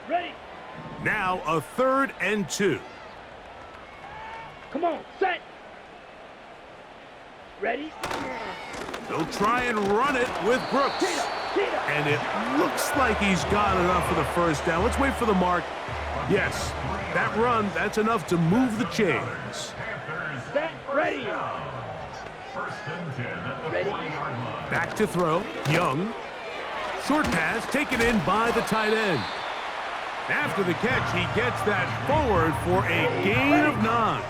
Ready. Now a 3rd and 2. Come on, set. Ready. They'll try and run it with Brooks. And it looks like he's got enough for the first down. Let's wait for the mark. Yes, that run, that's enough to move the chains. Set, ready. Ready. Back to throw, Young. Short pass taken in by the tight end. After the catch, he gets that forward for a gain of 9.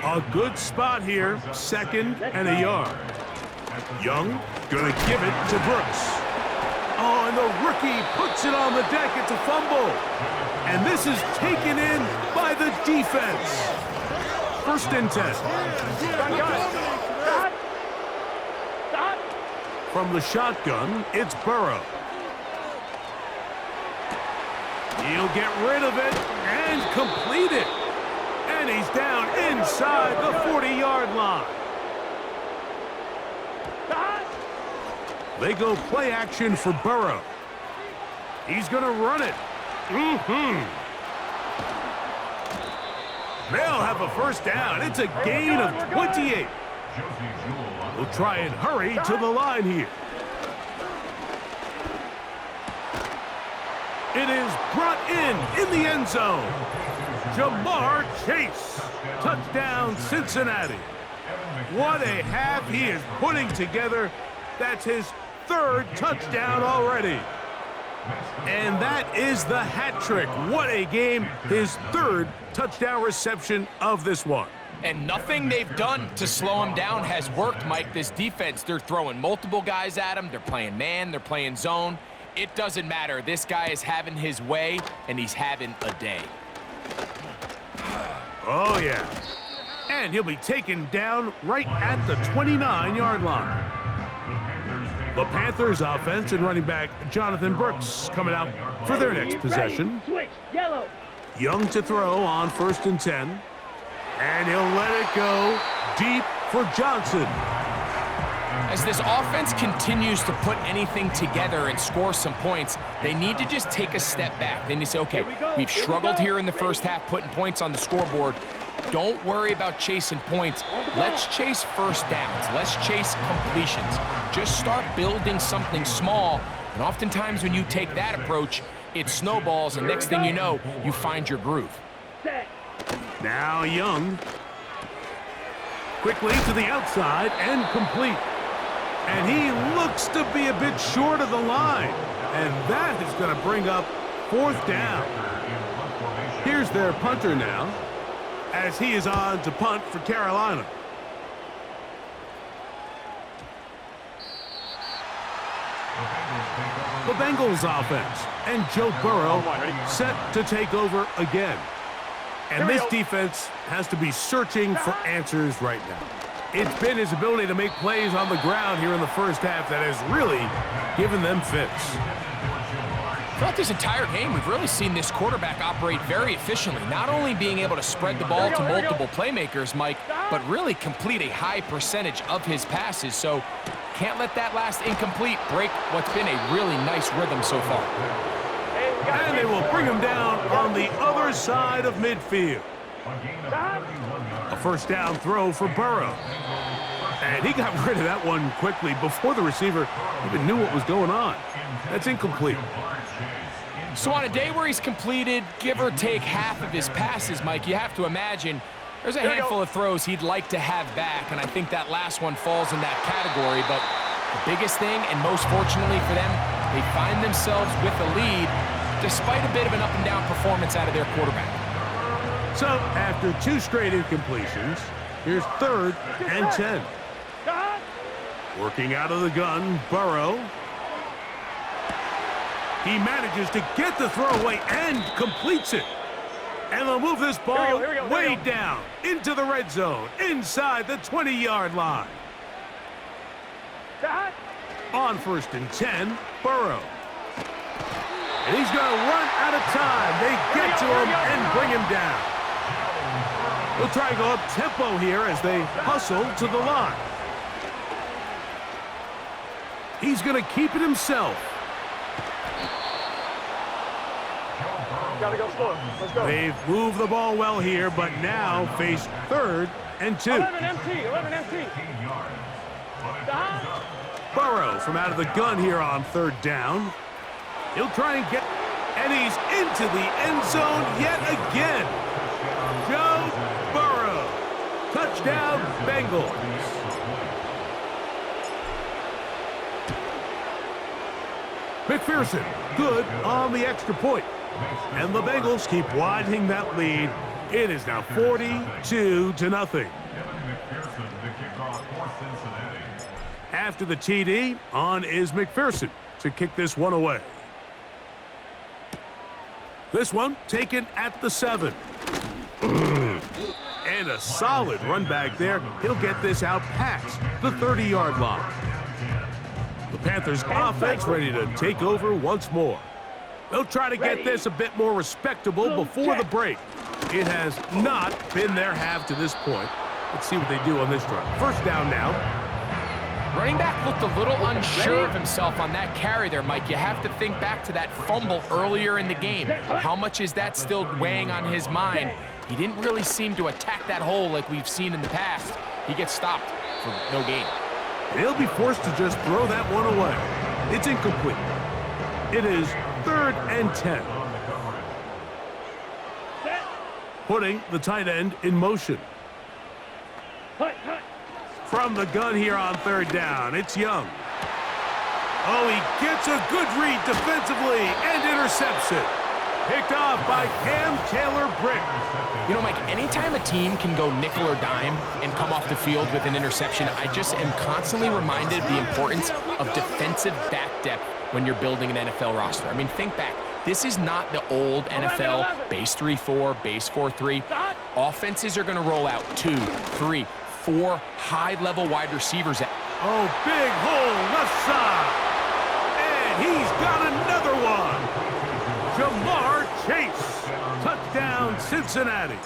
A good spot here, 2nd and a yard. Young gonna give it to Brooks. Oh, and the rookie puts it on the deck. It's a fumble. And this is taken in by the defense. 1st and 10. Stop. Stop. From the shotgun, it's Burrow. He'll get rid of it and complete it. And he's down inside the 40-yard line. They go play action for Burrow. He's going to run it. They'll have a first down. It's a gain of 28. We'll try and hurry to the line here. It is brought in the end zone. Jamar Chase. Touchdown, Cincinnati. What a half he is putting together. That's his 3rd touchdown already. And that is the hat trick. What a game. His 3rd touchdown reception of this one. And nothing they've done to slow him down has worked, Mike. This defense, they're throwing multiple guys at him. They're playing man, they're playing zone. It doesn't matter. This guy is having his way, and he's having a day. Oh, yeah. And he'll be taken down right at the 29-yard line. The Panthers offense and running back Jonathan Brooks coming out for their next possession. Switch, yellow. Young to throw on 1st and 10. And he'll let it go deep for Johnson. As this offense continues to put anything together and score some points, they need to just take a step back. They need to say, okay, we've struggled here in the first half putting points on the scoreboard. Don't worry about chasing points. Let's chase first downs. Let's chase completions. Just start building something small. And oftentimes when you take that approach, it snowballs, and next thing you know, you find your groove. Now Young. Quickly to the outside and complete. And he looks to be a bit short of the line. And that is going to bring up 4th down. Here's their punter now, as he is on to punt for Carolina. The Bengals offense and Joe Burrow set to take over again. And this defense has to be searching for answers right now. It's been his ability to make plays on the ground here in the first half that has really given them fits. Throughout this entire game, we've really seen this quarterback operate very efficiently, not only being able to spread the ball to multiple playmakers, Mike, but really complete a high percentage of his passes. So can't let that last incomplete break what's been a really nice rhythm so far. And they will bring him down on the other side of midfield. A first down throw for Burrow. And he got rid of that one quickly before the receiver even knew what was going on. That's incomplete. So on a day where he's completed, give or take half of his passes, Mike, you have to imagine there's a handful of throws he'd like to have back, and I think that last one falls in that category. But the biggest thing, and most fortunately for them, they find themselves with a lead despite a bit of an up-and-down performance out of their quarterback. So after 2 straight incompletions, here's 3rd and 10. Working out of the gun, Burrow. He manages to get the throw away and completes it. And they'll move this ball way down into the red zone, inside the 20-yard line. On 1st and 10, Burrow. And he's going to run out of time. They get to him and bring him down. They'll try to go up tempo here as they hustle to the line. He's going to keep it himself. Gotta go slow. Let's go. They've moved the ball well here, but now face 3rd and 2. 11 MT, 11 MT. Stop. Burrow from out of the gun here on 3rd down. He'll try and get, and he's into the end zone yet again. Joe Burrow. Touchdown, Bengals. McPherson, good on the extra point. And the Bengals keep widening that lead. It is now 42-0. After the TD, on is McPherson to kick this one away. This one taken at the 7. And a solid run back there. He'll get this out past the 30-yard line. The Panthers offense ready to take over once more. They'll try to get this a bit more respectable before the break. It has not been their half to this point. Let's see what they do on this drive. First down now. Running back looked a little unsure of himself on that carry there, Mike. You have to think back to that fumble earlier in the game. How much is that still weighing on his mind? He didn't really seem to attack that hole like we've seen in the past. He gets stopped for no gain. He'll be forced to just throw that one away. It's incomplete. It is 3rd and 10. Putting the tight end in motion. From the gun here on 3rd down, it's Young. Oh, he gets a good read defensively and intercepts it. Picked off by Cam Taylor-Britt. You know, Mike, anytime a team can go nickel or dime and come off the field with an interception, I just am constantly reminded of the importance of defensive back depth when you're building an NFL roster. I mean, think back. This is not the old NFL base 3-4, base 4-3. Offenses are going to roll out 2, 3, 4 high-level wide receivers. Oh, big hole left side. And he's got another one. Jamar Chase. Touchdown, Cincinnati.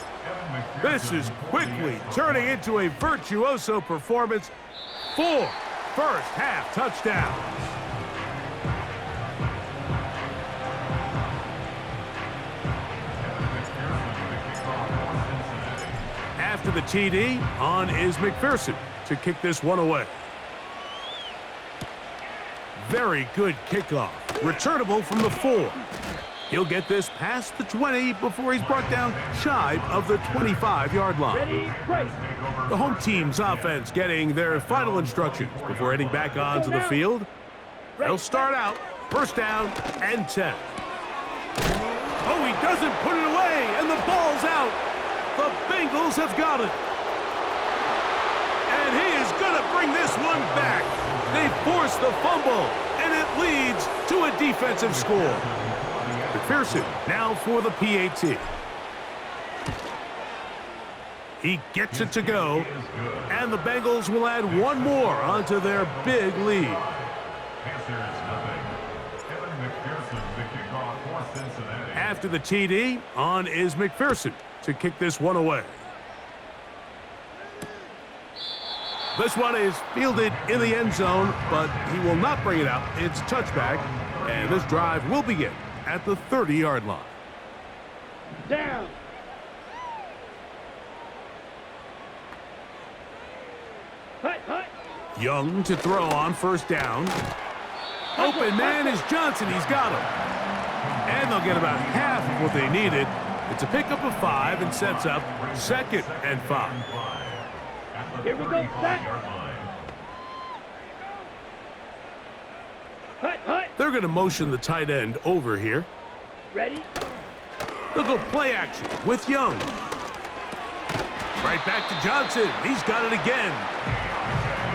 This is quickly turning into a virtuoso performance. 4 first-half touchdowns. After the TD, on is McPherson to kick this one away. Very good kickoff. Returnable from the 4. He'll get this past the 20 before he's brought down shy of the 25-yard line. The home team's offense getting their final instructions before heading back onto the field. They'll start out first down and 10. Oh, he doesn't put it away, and the ball's out. The Bengals have got it. And he is going to bring this one back. They force the fumble, and it leads to a defensive score. McPherson now for the PAT. He gets it to go, and the Bengals will add one more onto their big lead. After the TD, on is McPherson to kick this one away. This one is fielded in the end zone, but he will not bring it out. It's a touchback, and this drive will begin at the 30-yard line. Down. Young to throw on first down. Open man is Johnson. He's got him. And they'll get about half of what they needed. It's a pickup of 5 and sets up 2nd and 5. Here we go, set. They're going to motion the tight end over here. Ready? They'll go play action with Young. Right back to Johnson. He's got it again.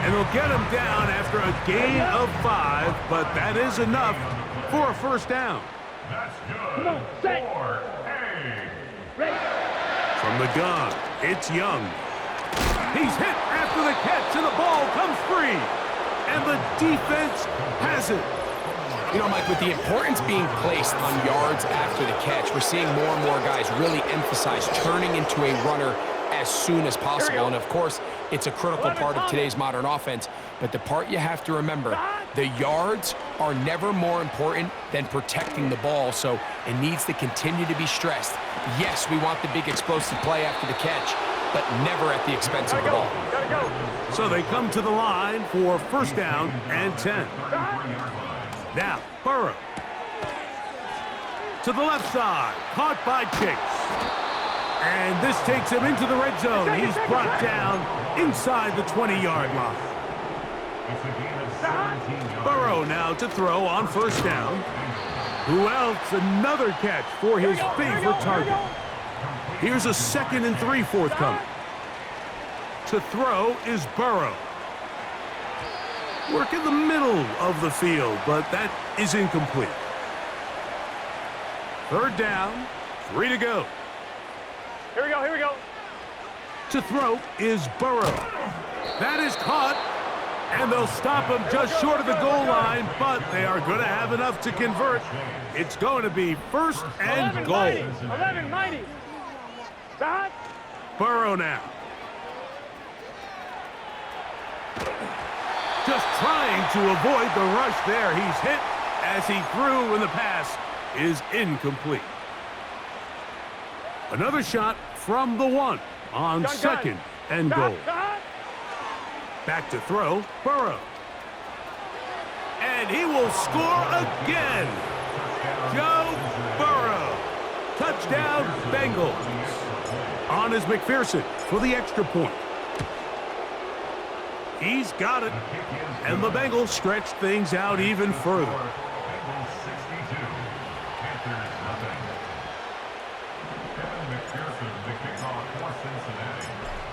And they'll get him down after a gain of 5, but that is enough for a first down. That's good. Come on, set. Ready? From the gun, it's Young. He's hit after the catch, and the ball comes free. And the defense has it. You know, Mike, with the importance being placed on yards after the catch, we're seeing more and more guys really emphasize turning into a runner as soon as possible. And, of course, it's a critical part of today's modern offense. But the part you have to remember, The yards are never more important than protecting the ball, so it needs to continue to be stressed. Yes, we want the big explosive play after the catch, but never at the expense of the ball. So they come to the line for first down and 10. Now, Burrow. To the left side, caught by Chase. And this takes him into the red zone. He's brought down inside the 20-yard line. Burrow now to throw on first down. Who else? Another catch for his favorite target. Here's a 2nd and 3 forthcoming. To throw is Burrow. Work in the middle of the field, but that is incomplete. 3rd down, 3 to go. Here we go. To throw is Burrow. That is caught, and they'll stop him just short of the goal line, but they are going to have enough to convert. It's going to be 1st and goal. 11, mighty. Stop. Burrow now. Just trying to avoid the rush there. He's hit as he threw, and the pass is incomplete. Another shot from the 1 on 2nd and goal. Back to throw, Burrow. And he will score again. Joe Burrow. Touchdown, Bengals. On is McPherson for the extra point. He's got it. And the Bengals stretch things out even further.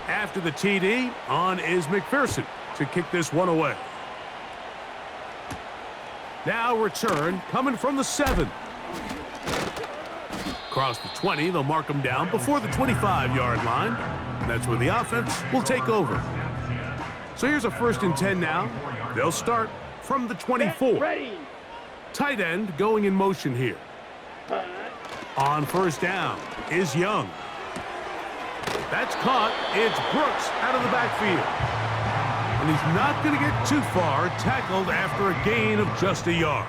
After the TD, on is McPherson to kick this one away. Now return coming from the 7. Across the 20, they'll mark him down before the 25-yard line. That's where the offense will take over. So here's a 1st and 10 now. They'll start from the 24. Tight end going in motion here. On first down is Young. That's caught. It's Brooks out of the backfield. And he's not going to get too far, tackled after a gain of just a yard.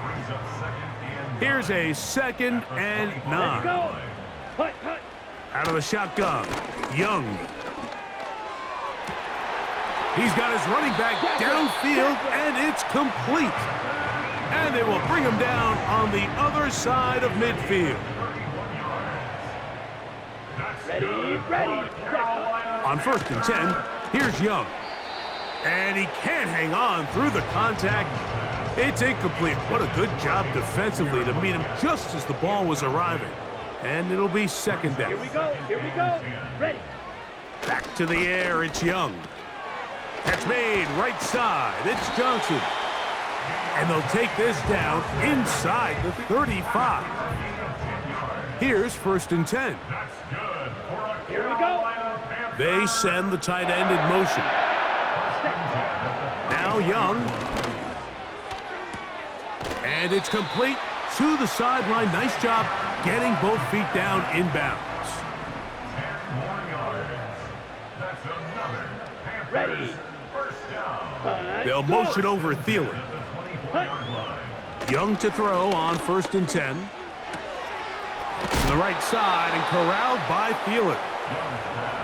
Here's a 2nd and 9. Out of the shotgun, Young. He's got his running back downfield, and it's complete. And they will bring him down on the other side of midfield. Ready. On 1st and 10, here's Young. And he can't hang on through the contact. It's incomplete. What a good job defensively to meet him just as the ball was arriving. And it'll be 2nd down. Here we go. Ready. Back to the air, it's Young. Catch made, right side, it's Johnson. And they'll take this down inside the 35. Here's 1st and 10. Here we go. They send the tight end in motion. Now Young. And it's complete to the sideline. Nice job getting both feet down inbounds. Ready. They'll motion over Thielen. Young to throw on 1st and 10. To the right side and corralled by Thielen.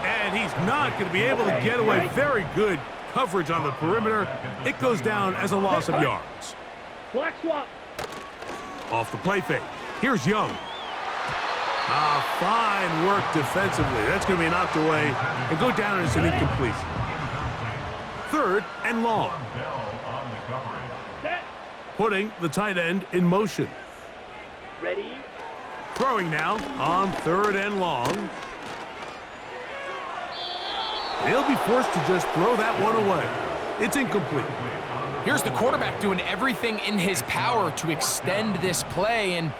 And he's not going to be able to get away. Very good coverage on the perimeter. It goes down as a loss of yards. Black swap. Off the play fake. Here's Young. Fine work defensively. That's going to be knocked away and go down as an incompletion. 3rd and long. Putting the tight end in motion. Ready. Throwing now on 3rd and long. He'll be forced to just throw that one away. It's incomplete. Here's the quarterback doing everything in his power to extend this play, and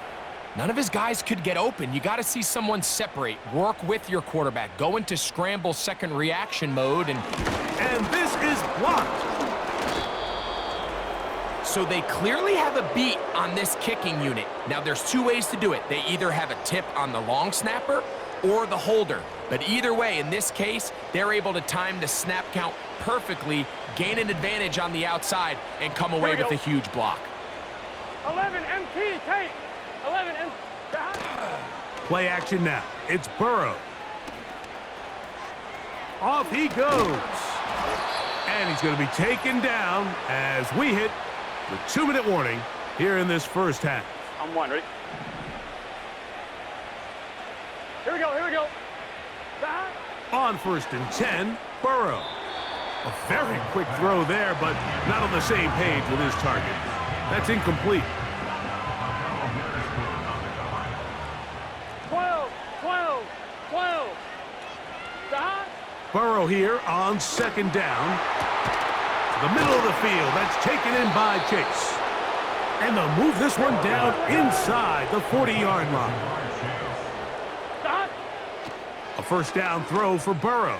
none of his guys could get open. You got to see someone separate, work with your quarterback, go into scramble 2nd reaction mode, and this is blocked. So they clearly have a beat on this kicking unit. Now there's 2 ways to do it. They either have a tip on the long snapper, or the holder. But either way, in this case, they're able to time the snap count perfectly, gain an advantage on the outside, and come away with a huge block. 11 MT, take. 11 MT. Play action now. It's Burrow. Off he goes. And he's going to be taken down as we hit the 2-minute warning here in this first half. I'm one, ready? Here we go, here we go. On 1st and 10, Burrow. A very quick throw there, but not on the same page with his target. That's incomplete. 12, 12, 12. Burrow here on 2nd down. To the middle of the field. That's taken in by Chase. And they'll move this one down inside the 40-yard line. A 1st down throw for Burrow.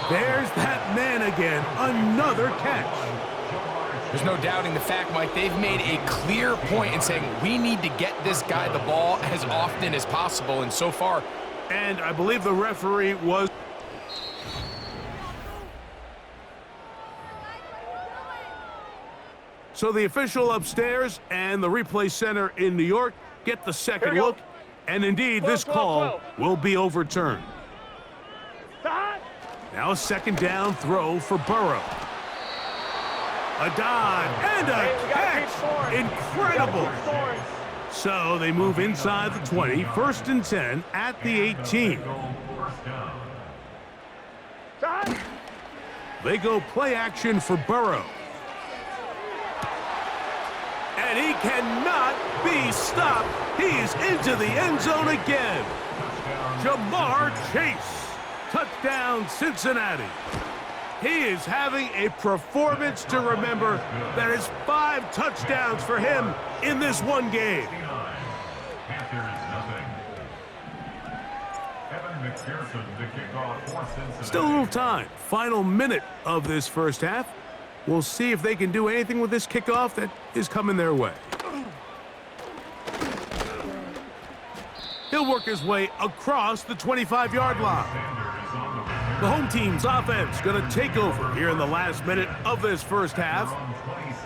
There's that man again. Another catch. There's no doubting the fact, Mike, they've made a clear point in saying we need to get this guy the ball as often as possible, and so far. And I believe the referee was... So the official upstairs and the replay center in New York get the second look, and indeed this call will be overturned. Now a 2nd down throw for Burrow. A dive and a catch. Incredible. So they move inside the 20, 1st and 10 at the 18. They go play action for Burrow. And he cannot be stopped. He's into the end zone again. Jamar Chase. Touchdown, Cincinnati. He is having a performance to remember. That is 5 touchdowns for him in this one game. Still a little time. Final minute of this first half. We'll see if they can do anything with this kickoff that is coming their way. He'll work his way across the 25-yard line. The home team's offense going to take over here in the last minute of this first half.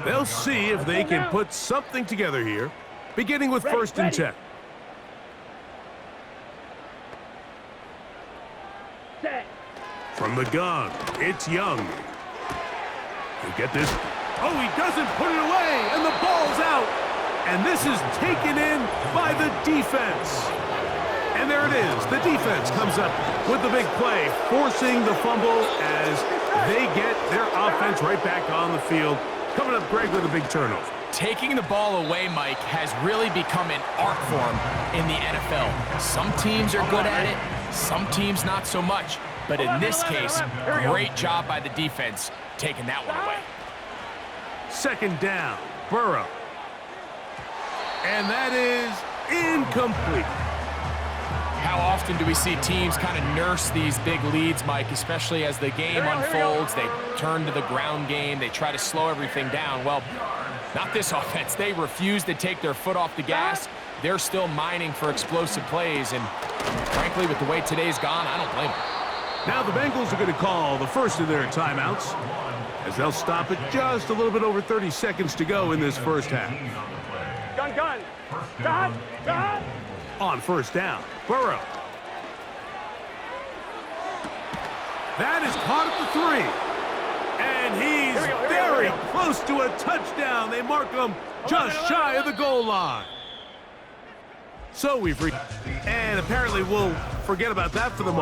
They'll see if they can put something together here, beginning with 1st and 10. From the gun, it's Young. He'll get this. Oh, he doesn't put it away, and the ball's out. And this is taken in by the defense. And there it is. The defense comes up with the big play, forcing the fumble as they get their offense right back on the field. Coming up, Greg, with a big turnover. Taking the ball away, Mike, has really become an art form in the NFL. Some teams are good at it, some teams not so much. But in this case, great job by the defense taking that one away. 2nd down, Burrow. And that is incomplete. How often do we see teams kind of nurse these big leads, Mike, especially as the game unfolds, they turn to the ground game, they try to slow everything down. Well, not this offense. They refuse to take their foot off the gas. They're still mining for explosive plays, and frankly, with the way today's gone, I don't blame them. Now the Bengals are going to call the first of their timeouts as they'll stop it just a little bit over 30 seconds to go in this first half. Gun. Gun. On 1st down, Burrow. That is caught at the 3. And he's very close to a touchdown. They mark him just shy of the goal line. So we've reached, and apparently we'll forget about that for the moment.